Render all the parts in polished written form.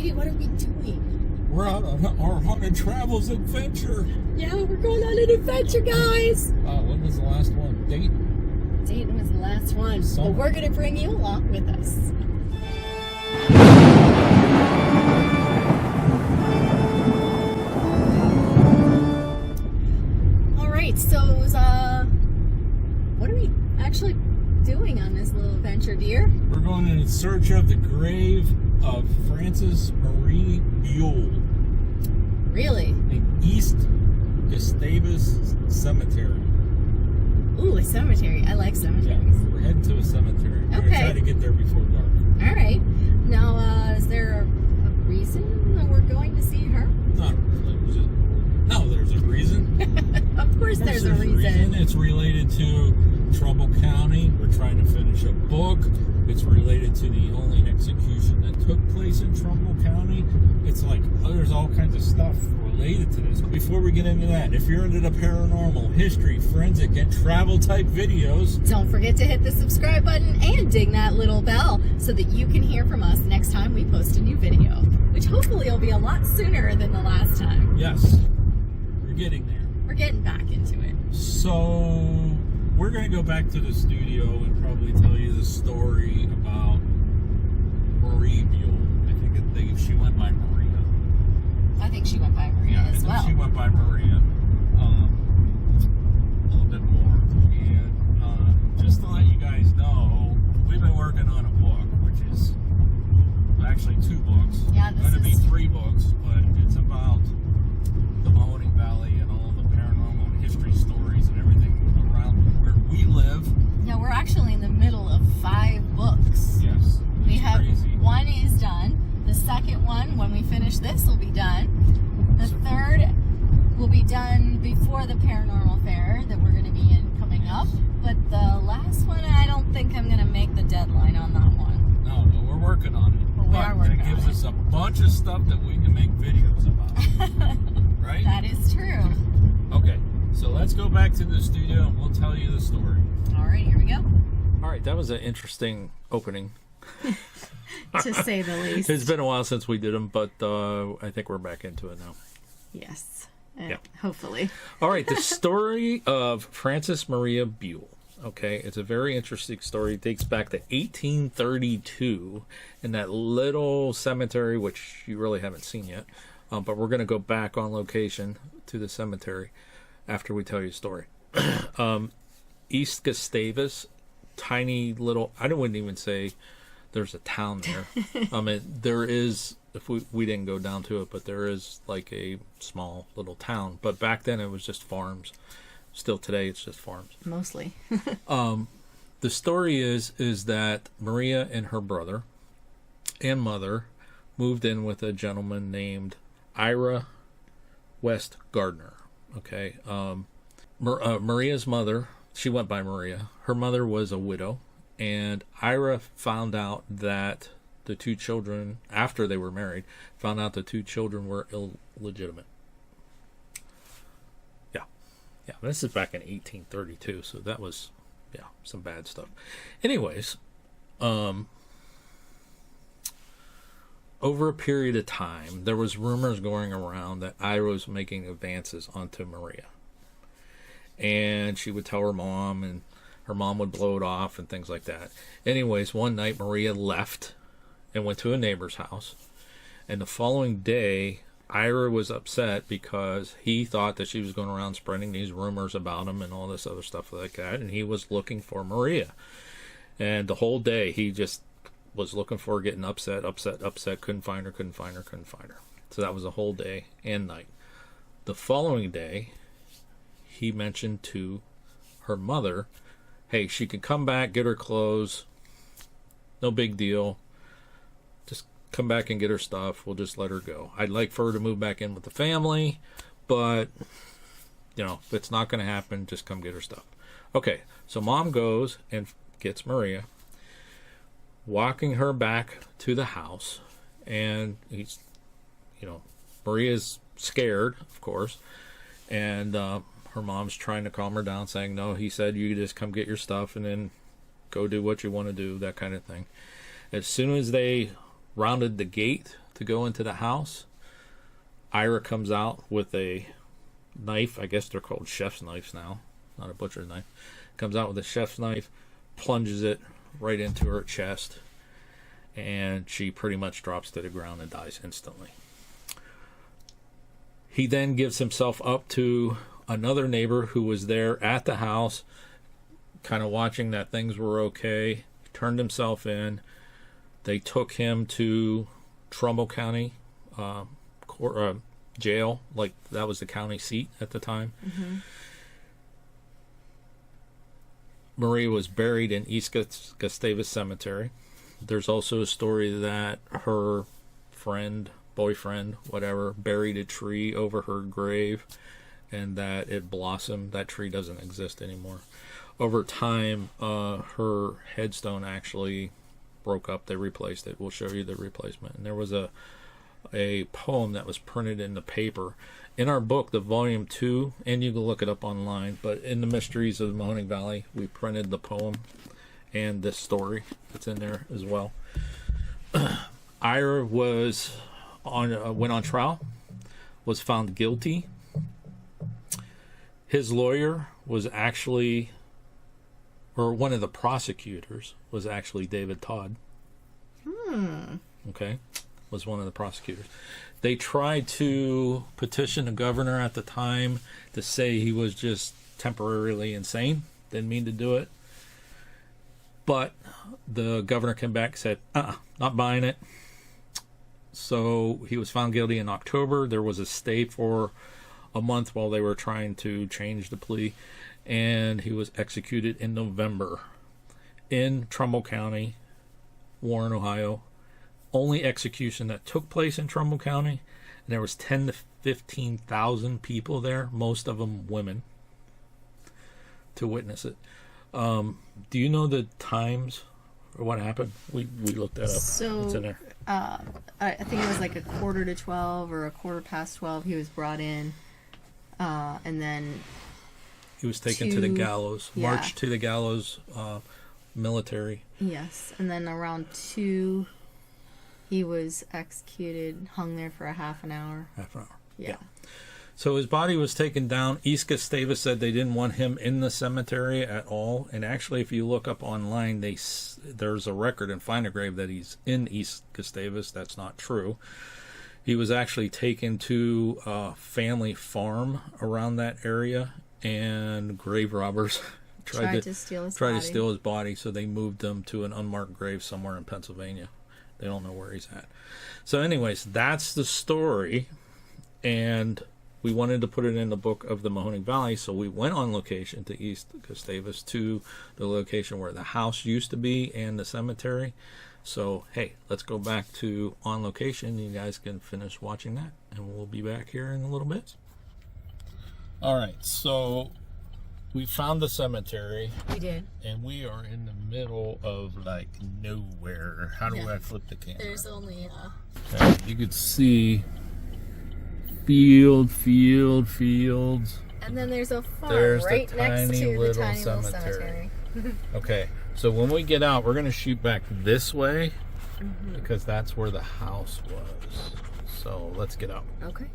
Sweetie, what are we doing? We're out on our haunted travels adventure. Yeah, we're going on an adventure, guys. When was the last one? Dayton was the last one. Summer. But we're going to bring you along with us. All right, so what are we actually doing on this little adventure, dear? We're going in search of the grave of Francis Maria Buel Really? in East Gustavus Cemetery. Ooh, a cemetery. I like Yeah, cemeteries. we're heading to a cemetery. We're going to try to get there before dark. All right. Now, is there a reason that we're going to see her? Not really. No, there's a reason. Of course there's a reason. It's related to Trumbull County. We're trying to finish a book. It's related to the only execution that took place in Trumbull County. It's like, there's all kinds of stuff related to this. Before we get into that, if you're into the paranormal, history, forensic, and travel type videos, don't forget to hit the subscribe button and ding that little bell so that you can hear from us next time we post a new video, which hopefully will be a lot sooner than the last time. yes, we're getting there. We're getting back into it. So, we're going to go back to the studio and probably tell you the story about Maria Buel. I think she went by Maria. I think she went by Maria as well. She went by Maria a little bit more. And just to let you guys know, we've been working on a book, which is actually 2 books. Yeah, It's going to be 3 books, but it's about the Mahoning Valley and all the paranormal and history stories and everything around where we live. Yeah, we're actually in the middle of 5 books. Yes. We it's have crazy. 1 is done. The second one, when we finish this, will be done. The third will be done before the paranormal fair that we're going to be in coming up. But the last one, I don't think I'm going to make the deadline on that one. No, but we're working on it. But we are working it gives on us a bunch of stuff that we can make videos about. Right? That is true. Okay, so let's go back to the studio and we'll tell you the story. All right, here we go. All right, that was an interesting opening. To say the least. It's been a while since we did them, but I think we're back into it now. Yes. Yeah. Hopefully. All right, the story of Francis Maria Buel. Okay, it's a very interesting story. It dates back to 1832 in that little cemetery, which you really haven't seen yet. But we're going to go back on location to the cemetery after we tell you the story. East Gustavus, tiny little, I wouldn't even say there's a town there. I mean, there is, if we didn't go down to it, but there is like a small little town. But back then it was just farms. Still today it's just farms. Mostly. The story is that Maria and her brother and mother moved in with a gentleman named Ira West Gardner. Okay. Maria's mother, she went by Maria. Her mother was a widow. And Ira found out that the 2 children, after they were married, found out the 2 children were illegitimate. Yeah, this is back in 1832, so that was, some bad stuff. Anyways, over a period of time, there was rumors going around that Ira was making advances onto Maria. And she would tell her mom, and her mom would blow it off and things like that. Anyways, one night Maria left and went to a neighbor's house. And the following day, Ira was upset because he thought that she was going around spreading these rumors about him and all this other stuff like that. And he was looking for Maria. And the whole day he just was looking for her, getting upset. Couldn't find her. So that was the whole day and night. The following day, he mentioned to her mother, hey, she can come back, get her clothes, no big deal. Just come back and get her stuff. We'll just let her go. I'd like for her to move back in with the family, but, if it's not going to happen, just come get her stuff. Okay, so mom goes and gets Maria, walking her back to the house, and he's, Maria's scared, of course, and her mom's trying to calm her down, saying, no, he said you just come get your stuff and then go do what you want to do, that kind of thing. As soon as they rounded the gate to to go into the house. Ira comes out with a knife. I guess they're called chef's knives now, not a butcher's knife. Comes out with a chef's knife, plunges it right into her chest, and she pretty much drops to the ground and dies instantly. He then gives himself up to another neighbor who was there at the house, kind of watching that things were okay, turned himself in. They took him to Trumbull County jail, like that was the county seat at the time. Mm-hmm. Maria was buried in East Gustavus Cemetery. There's also a story that her friend, boyfriend, whatever, buried a tree over her grave and that it blossomed. That tree doesn't exist anymore. Over time, her headstone actually broke up. They replaced it. We'll show you the replacement. And there was a poem that was printed in the paper. In our book, the volume 2, and you can look it up online, but in the Mysteries of the Mahoning Valley, we printed the poem and this story. It's in there as well. Ira was went on trial, was found guilty. His lawyer was actually, or one of the prosecutors was actually David Todd. Okay, was one of the prosecutors. They tried to petition the governor at the time to say he was just temporarily insane. Didn't mean to do it. But the governor came back and said, not buying it. So he was found guilty in October. There was a stay for a month while they were trying to change the plea. And he was executed in November in Trumbull County, Warren, Ohio. Only execution that took place in Trumbull County. And there was 10 to 15,000 people there, most of them women, to witness it. Do you know the times or what happened? We looked that up. So, it's in there. I think it was like 11:45 or 12:15. He was brought in, and then He was taken to the gallows, yeah. marched to the gallows, military. Yes, and then around 2, he was executed, hung there for a half an hour. Half an hour. Yeah. So his body was taken down. East Gustavus said they didn't want him in the cemetery at all. And actually, if you look up online, there's a record in Find a Grave that he's in East Gustavus. That's not true. He was actually taken to a family farm around that area, and grave robbers tried to steal his body. So they moved him to an unmarked grave somewhere in Pennsylvania. They don't know where he's at. So anyways, that's the story. And we wanted to put it in the book of the Mahoning Valley, so we went on location to East Gustavus, to the location where the house used to be and the cemetery. So, hey, let's go back to on location. You guys can finish watching that, and we'll be back here in a little bit. All right, so we found the cemetery. We did. And we are in the middle of, like, nowhere. How do I flip the camera? There's only Okay, you could see fields. And then there's a farm There's right the next tiny to the little tiny little cemetery. cemetery. Okay, so when we get out, we're going to shoot back this way because that's where the house was. So let's get out. Okay.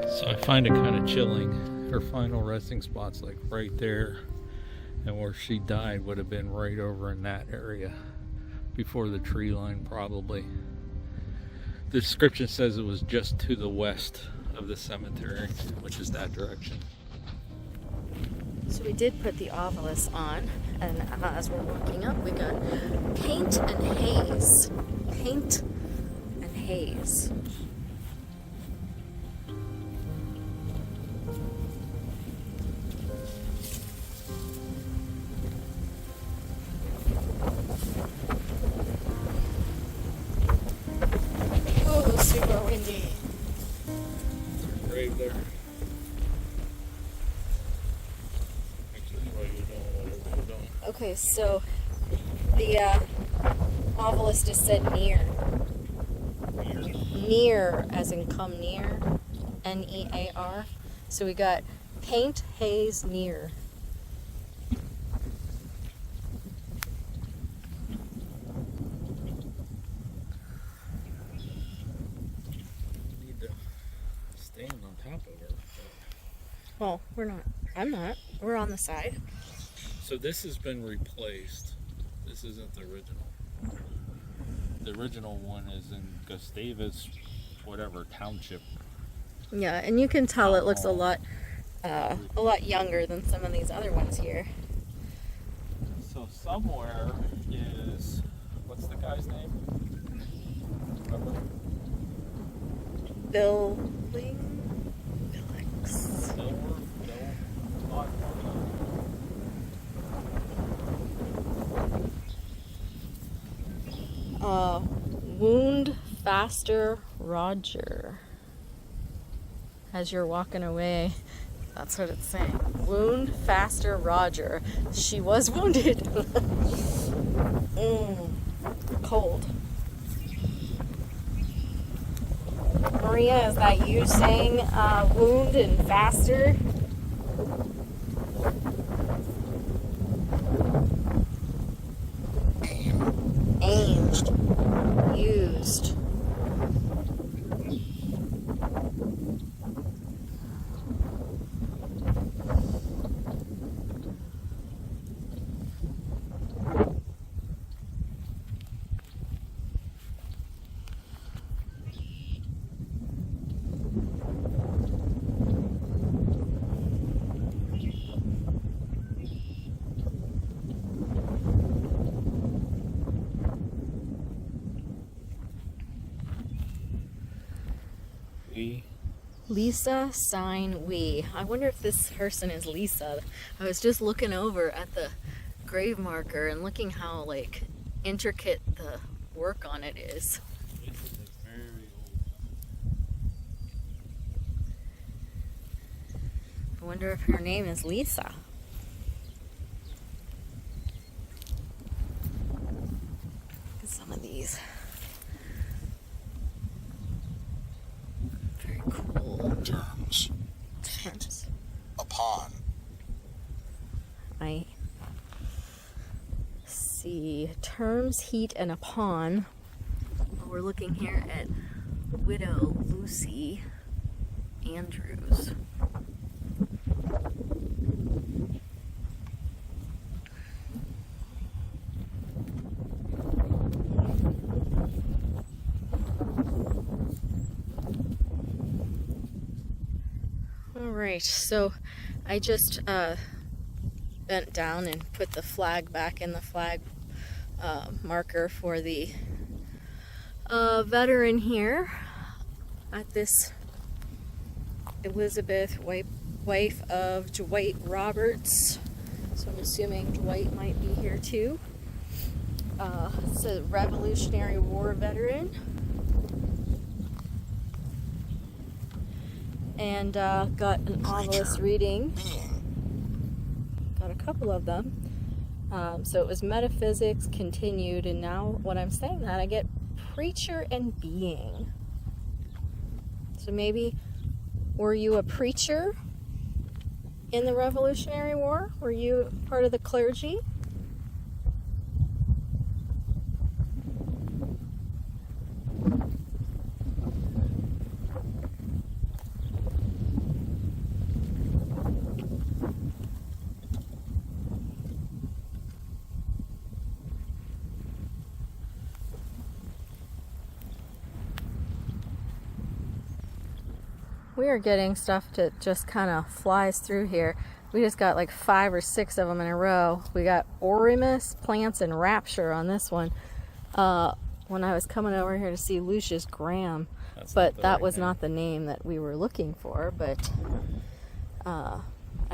So I find it kind of chilling. Her final resting spot's like right there, and where she died would have been right over in that area before the tree line, probably. The description says it was just to the west of the cemetery, which is that direction. So we did put the obelisk on, and as we're walking up, we got paint and haze. Paint and haze. Oh, super windy. Grave there. Actually, while you're doing whatever you're doing. Okay, so the novelist just said near. Near, as in come near. N-E-A-R. So we got paint, haze, near. Need to stand on top of her. Well, we're not. I'm not. We're on the side. So this has been replaced. This isn't the original. The original one is in Gustavus, whatever township. Yeah, and you can tell it looks a lot younger than some of these other ones here. So somewhere is, what's the guy's name? Remember? Billings. Wound faster Roger. As you're walking away, that's what it's saying. Wound faster Roger. She was wounded. Cold. Maria, is that you saying wound and faster? Aimed. Used. Lisa, sign we. I wonder if this person is Lisa. I was just looking over at the grave marker and looking how like intricate the work on it is. I wonder if her name is Lisa. Look at some of these. Very cool. Terms. Terms. Upon. I see terms, heat, and upon. We're looking here at Widow Lucy Andrews. Alright, so I just bent down and put the flag back in the flag marker for the veteran here at this Elizabeth, wife of Dwight Roberts. So I'm assuming Dwight might be here too. It's a Revolutionary War veteran. And got an obelisk reading. Got a couple of them. So it was metaphysics continued, and now when I'm saying that, I get preacher and being. So maybe, were you a preacher in the Revolutionary War? Were you part of the clergy? We are getting stuff that just kind of flies through here. We just got like 5 or 6 of them in a row. We got Orimus, Plants, and Rapture on this one. When I was coming over here to see Lucius Graham, but that was not the name that we were looking for, but I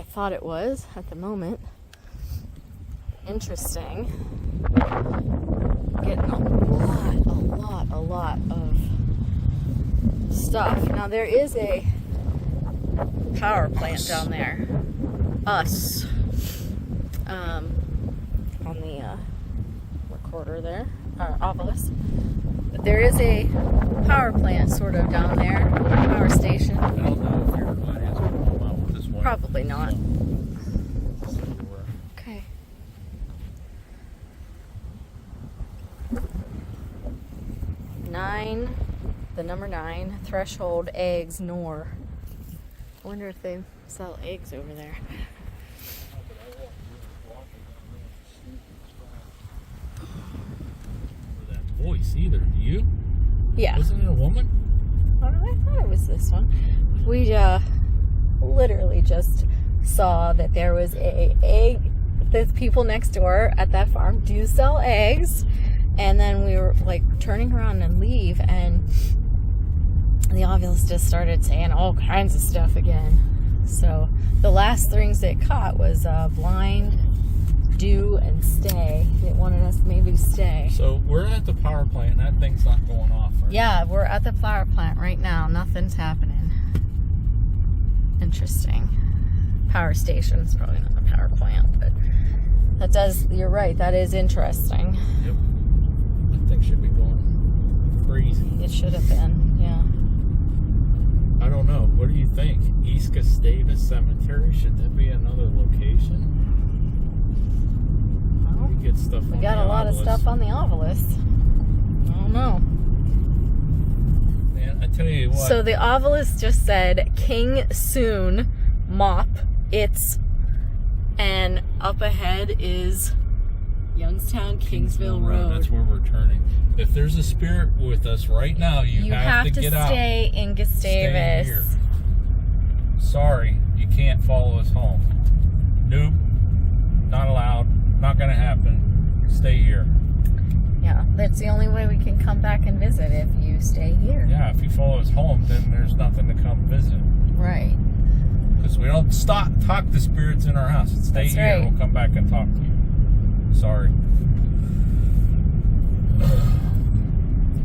thought it was at the moment. Interesting. Getting a lot of stuff. Now there is a power plant down there. Us. On the recorder there. obelisk. But there is a power plant sort of down there, power station. I don't know if your audience will come out with this one. Probably not. So we're- Okay. The number 9, Threshold Eggs, Nor. I wonder if they sell eggs over there. That voice either. Do you? Yeah. Wasn't it a woman? I thought it was this one. We literally just saw that there was a egg. The people next door at that farm do sell eggs, and then we were like turning around and leave, and the ovulus just started saying all kinds of stuff again. So the last things they caught was blind, do, and stay. They wanted us maybe to stay. So we're at the power plant and that thing's not going off, right? Yeah, we're at the power plant right now. Nothing's happening. Interesting. Power station is probably not a power plant, but you're right, that is interesting. Yep. That thing should be going crazy. It should have been, yeah. I don't know. What do you think? East Gustavus Cemetery? Should that be another location? Well, We get stuff on we got the a lot of obelisk. stuff on the obelisk. I don't know. Man, I tell you what. So the obelisk just said King Soon Mop It's, and up ahead is Youngstown Kingsville Road. That's where we're turning. If there's a spirit with us right now, you have to get out. stay in Gustavus. Stay here. Sorry, you can't follow us home. Nope. Not allowed. Not gonna happen. Stay here. Yeah, that's the only way we can come back and visit, if you stay here. Yeah, if you follow us home, then there's nothing to come visit. Right. Because we don't talk to spirits in our house. Stay That's here. right. We'll come back and talk to you. Sorry.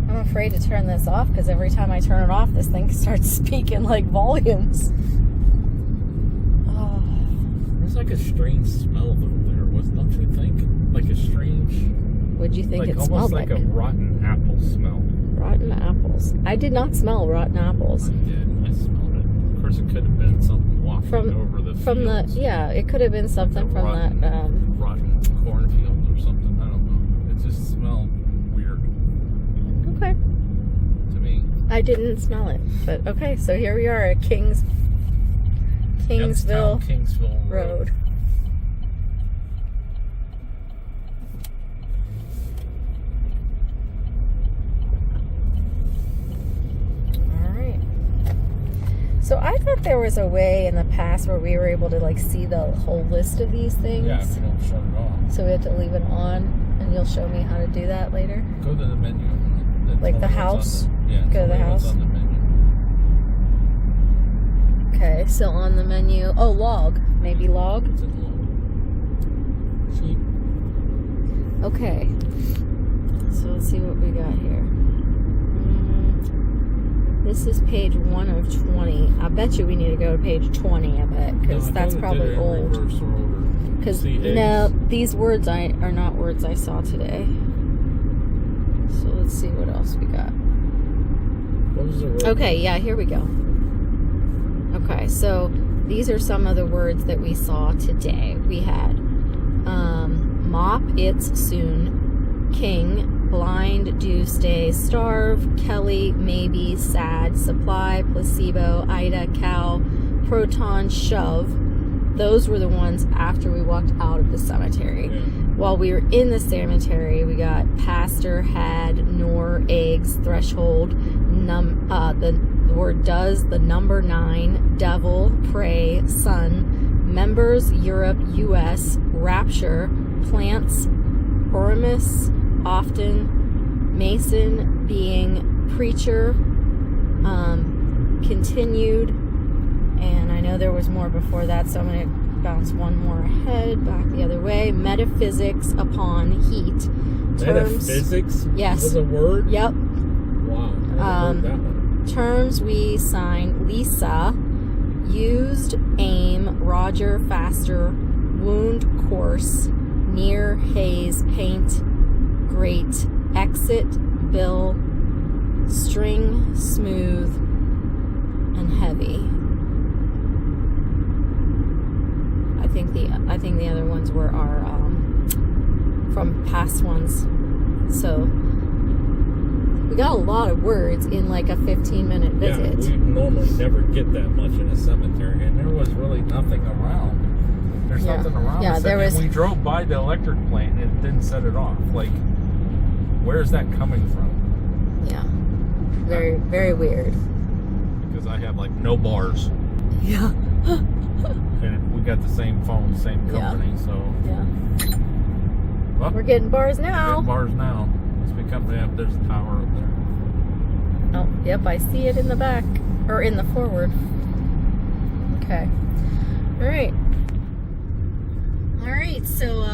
I'm afraid to turn this off because every time I turn it off, this thing starts speaking like volumes. Oh. There's like a strange smell over there. Don't you think? Like a strange, What'd you think like it almost smelled like like? a rotten apple smell. Rotten apples. I did not smell rotten apples. I did. I smelled it. Of course, it could have been something walking over the From the fields. Yeah, it could have been something from rotten, that. rotten cornfield or something. I don't know. It just smelled weird Okay. to me. I didn't smell it, but okay. So here we are at Kingsville Youngstown, Kingsville Road. So I thought there was a way in the past where we were able to like see the whole list of these things. Yeah, if you don't shut it off. So we have to leave it on, and you'll show me how to do that later. Go to the menu. Like the house? Yeah. Go to the tell me what's house. on the menu. Okay, so on the menu, log, maybe log. It's in log. Sheep. Okay, so let's see what we got here. This is page 1 of 20. I bet you we need to go to page 20 of it, because that's probably old. Because no, these words are not words I saw today. So let's see what else we got. What was the word? Okay, yeah, here we go. Okay, so these are some of the words that we saw today. We had mop, it's, soon, king, blind, do, stay, starve, Kelly, maybe, sad, supply, placebo, Ida, cow, proton, shove. Those were the ones after we walked out of the cemetery. Yeah. While we were in the cemetery, we got pastor, had, nor, eggs, threshold, the word does, the number 9, devil, pray, sun, members, Europe, US, rapture, plants, Oramus, often, mason, being, preacher, continued, and I know there was more before that, so I'm going to bounce one more ahead, back the other way. Metaphysics upon heat. Metaphysics? Yes. Was a word? Yep. Wow. I heard that one. Terms we sign: Lisa, used, aim, Roger, faster, wound, course, near, haze, paint, great, exit bill, string, smooth, and heavy. I think the other ones were our from past ones. So we got a lot of words in like a 15-minute visit. Yeah, we normally never get that much in a cemetery, and there was really nothing around. There's nothing around. Yeah, there was. And we drove by the electric plant, and it didn't set it off. Like, where's that coming from? Yeah, very, very weird. Because I have like no bars. Yeah. And we got the same phone, same company, so. Yeah. Well, We're getting bars we're now. getting bars now. Let's be coming up. There's a tower up there. Oh, yep, I see it in the back. Or in the forward. Okay. Alright. Alright, so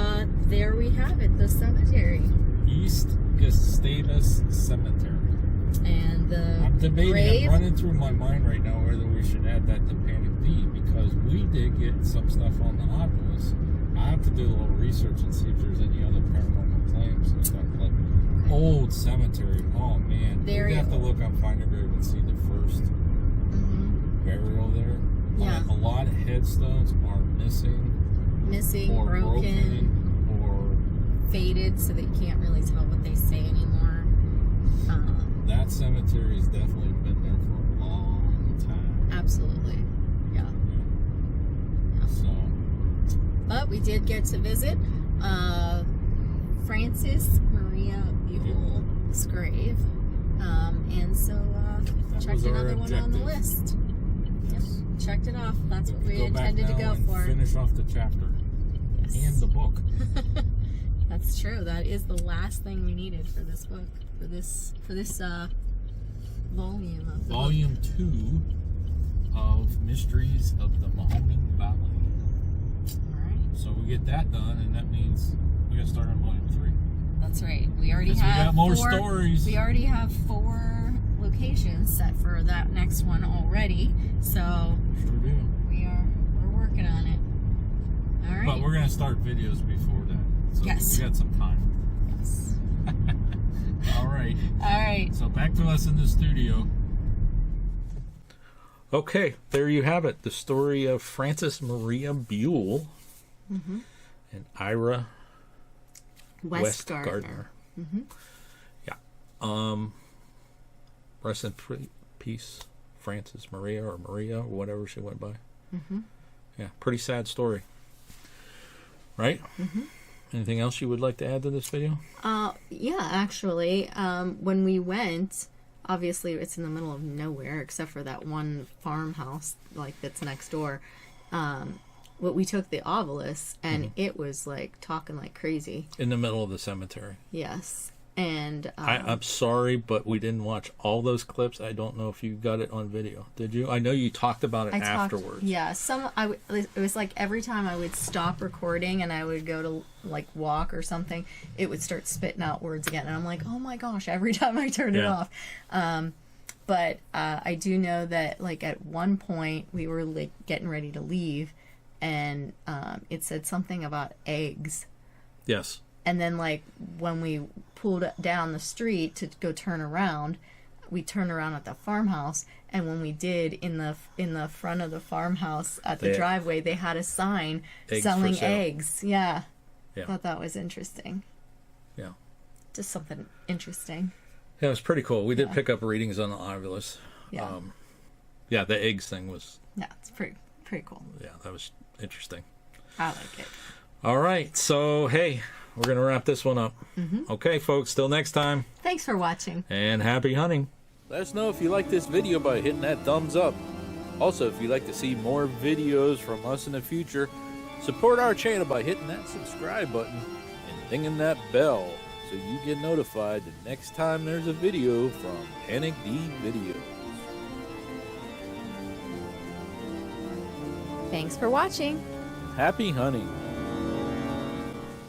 there we have it, the cemetery. East Gustavus Cemetery. And the I'm debating, grave. I'm running through my mind right now whether we should add that to Panic D, because we did get some stuff on the obelisk. I have to do a little research and see if there's any other paranormal claims and stuff. Like old cemetery. Oh man, There we have to look on Find a Grave and see the first burial there. Yeah. A lot of headstones are Missing, or broken, or faded, so that you can't really tell what they say anymore. that cemetery has definitely been there for a long time. Absolutely. Yeah. So, But we did get to visit Francis Maria Buel's grave. And so that checked was our another one on the objective. list. Yep. Checked it off. That's what we Go back intended to now go and for. finish off the chapter Yes. and the book. That's true. That is the last thing we needed for this book. For this volume of the book. Volume 2 of Mysteries of the Mahoning Valley. Alright. So we get that done, and that means we got to start on Volume 3. That's right. We already Because we have got more stories. We already have 4 locations set for that next one already. So Sure do. we're working on it. All right. But we're going to start videos before that. So Yes. we got some time. Yes. All right. All right. So back to us in the studio. Okay, there you have it. The story of Francis Maria Buel and Ira West Gardner. Yeah. Rest in peace, Francis Maria or whatever she went by. Yeah, pretty sad story. Right? Anything else you would like to add to this video? Yeah, actually, when we went, obviously it's in the middle of nowhere except for that one farmhouse like that's next door. We took the obelisk and it was like talking like crazy. In the middle of the cemetery. Yes. And I'm sorry, but we didn't watch all those clips. I don't know if you got it on video. Did you? I know you talked about it afterwards. Yeah, it was like every time I would stop recording and I would go to like walk or something, it would start spitting out words again, and I'm like, oh my gosh! Every time I turned it off. But I do know that like at one point we were like getting ready to leave, and it said something about eggs. Yes. And then, like, when we pulled down the street to go turn around, we turned around at the farmhouse. And when we did, in the front of the farmhouse at the driveway, they had a sign selling eggs. Yeah. I thought that was interesting. Yeah. Just something interesting. Yeah, it was pretty cool. We did pick up readings on the obelisk. Yeah. Yeah, the eggs thing was... Yeah, it's pretty cool. Yeah, that was interesting. I like it. All right, so, hey... We're going to wrap this one up. Okay, folks, till next time. Thanks for watching. And happy hunting. Let us know if you like this video by hitting that thumbs up. Also, if you'd like to see more videos from us in the future, support our channel by hitting that subscribe button and dinging that bell so you get notified the next time there's a video from Panic D Videos. Thanks for watching. Happy hunting.